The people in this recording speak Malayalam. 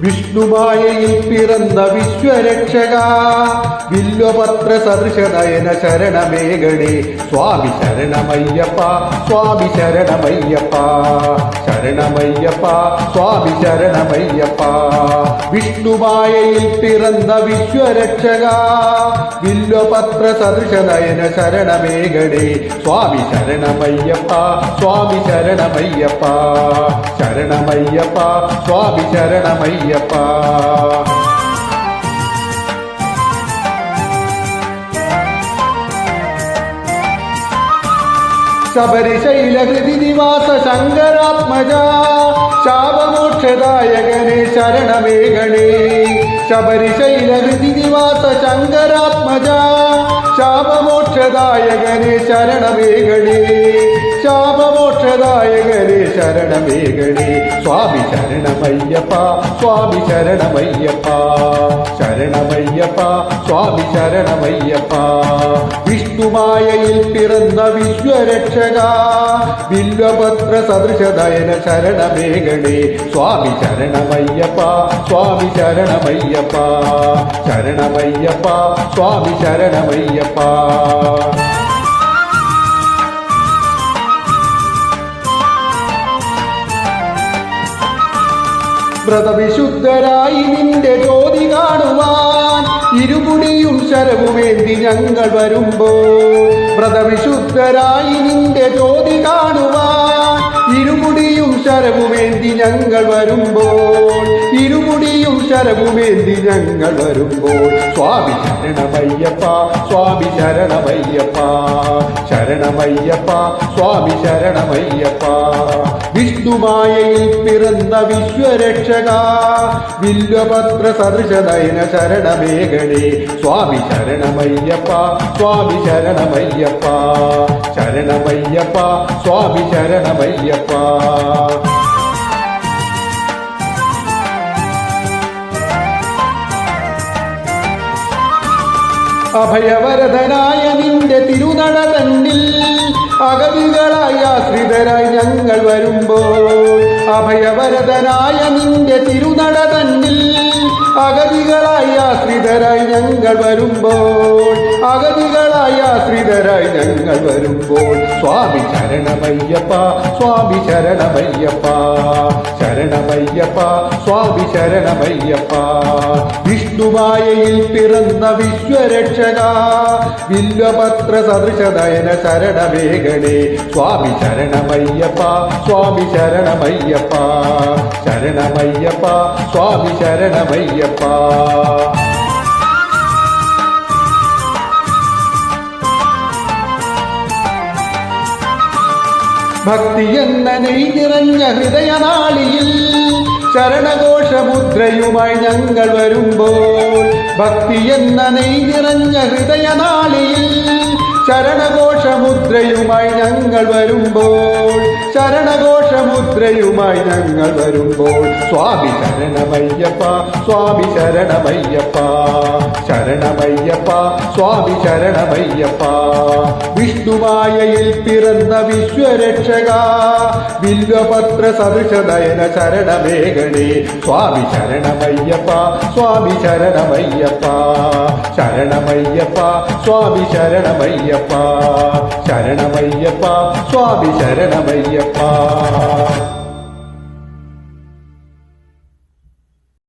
വിഷ്ണുമായയിൽ പിറന്ന വിശ്വരക്ഷക വില്വപത്ര സദൃശനയന ശരണമേഘടേ സ്വാമി ശരണമയ്യപ്പ സ്വാമി ശരണമയ്യപ്പ ശരണമയ്യപ്പ സ്വാമി ശരണമയ്യപ്പ വിഷ്ണുമായയിൽ പിറന്ന വിശ്വരക്ഷക വില്വപത്ര സദൃശനയന ശരണമേഘടേ സ്വാമി ശരണമയ്യപ്പ സ്വാമി ശരണമയ്യപ്പ ശരണമയ്യപ്പ സ്വാമി ശരണമയ്യപ്പ ശബരിശൈലഹൃതി നിവാസ ശങ്കരാത്മജ ശാപമോക്ഷദായകനെ ശരണമേഘണേ ശബരിശൈലഹൃതി നിവാസ ശങ്കരാത്മജ ശാപമോക്ഷദായകനെ ശരണമേഘണേ ശാപമോക്ഷദായകനെ ശരണമേഘണേ സ്വാമി ശരണമയ്യപ്പ സ്വാമി ശരണമയ്യപ്പ ശരണമയ്യപ്പ സ്വാമി ശരണമയ്യപ്പ വിഷ്ണുമായയിൽ പിറന്ന വിശ്വരക്ഷക വില്വപത്ര സദൃശനയന ശരണമേഘണേ സ്വാമി ശരണമയ്യപ്പ സ്വാമി ശരണമയ്യപ്പ ശരണമയ്യപ്പ സ്വാമി ശരണമയ്യപ്പ വ്രതവിശുദ്ധരായി നിന്റെ ജ്യോതി കാണുവാൻ ഇരുമുടിയും ശരവുമേന്തി ഞങ്ങൾ വരുമ്പോൾ വ്രതവിശുദ്ധരായി നിന്റെ ജ്യോതി കാണുവാൻ ഇരുമുടിയും ശരവുമേന്തി ഞങ്ങൾ വരുമ്പോൾ ഇരുമുടിയും ശരവുമേന്തി ഞങ്ങൾ വരുമ്പോൾ സ്വാമി ശരണമയ്യപ്പ സ്വാമി ശരണമയ്യപ്പ ശരണമയ്യപ്പ സ്വാമി ശരണമയ്യപ്പ വിഷ്ണുമായയിൽ പിറന്ന വിശ്വരക്ഷക വില്വപത്ര സദൃശനയന ശരണമേഘടേ സ്വാമി ശരണമയ്യപ്പ സ്വാമി ശരണമയ്യപ്പ ശരണമയ്യപ്പ സ്വാമി ശരണമയ്യപ്പ അഭയവരദനായ നിന്റെ തിരുനട തന്നിൽ അഗതികളായ ആശ്രിതരായി ഞങ്ങൾ വരുമ്പോൾ അഭയവരദനായ നിന്റെ തിരുനട തന്നിൽ അഗതികളായ ആശ്രിതരായി ഞങ്ങൾ വരുമ്പോൾ അഗതികളായ ആശ്രിതരായി ഞങ്ങൾ വരുമ്പോൾ സ്വാമി ശരണമയ്യപ്പ സ്വാമി ശരണമയ്യപ്പ ശരണമയ്യപ്പ സ്വാമി ശരണമയ്യപ്പ വിഷ്ണുമായയിൽ പിറന്ന വിശ്വരക്ഷക വില്വപത്ര സദൃശനയന ശരണമേഘണേ സ്വാമി ശരണമയ്യപ്പ സ്വാമി ശരണമയ്യപ്പ ശരണമയ്യപ്പ സ്വാമി ശരണമയ്യപ്പ ഭക്തി എന്ന നെയ് നിറഞ്ഞ ഹൃദയനാളിയിൽ ശരണഘോഷമുദ്രയുമായി ഞങ്ങൾ വരുമ്പോൾ ഭക്തി എന്ന നെയ് നിറഞ്ഞ ഹൃദയനാളിയിൽ ശരണഘോഷമുദ്രയുമായി ഞങ്ങൾ വരുമ്പോൾ ശരണഘോഷമുദ്രയുമായി ഞങ്ങൾ വരുമ്പോൾ സ്വാമി ശരണമയ്യപ്പ സ്വാമി ശരണമയ്യപ്പ ശരണമയ്യപ്പ സ്വാമി ശരണമയ്യപ്പ വിഷ്ണുമായയിൽ പിറന്ന വിശ്വരക്ഷക വില്വപത്ര സദൃശനയന ശരണമേഘടേ സ്വാമി ശരണമയ്യപ്പ സ്വാമി ശരണമയ്യപ്പ ശരണമയ്യപ്പ സ്വാമി ശരണമയ്യപ്പ ശരണമയ്യപ്പ സ്വാമി ശരണമയ്യപ്പ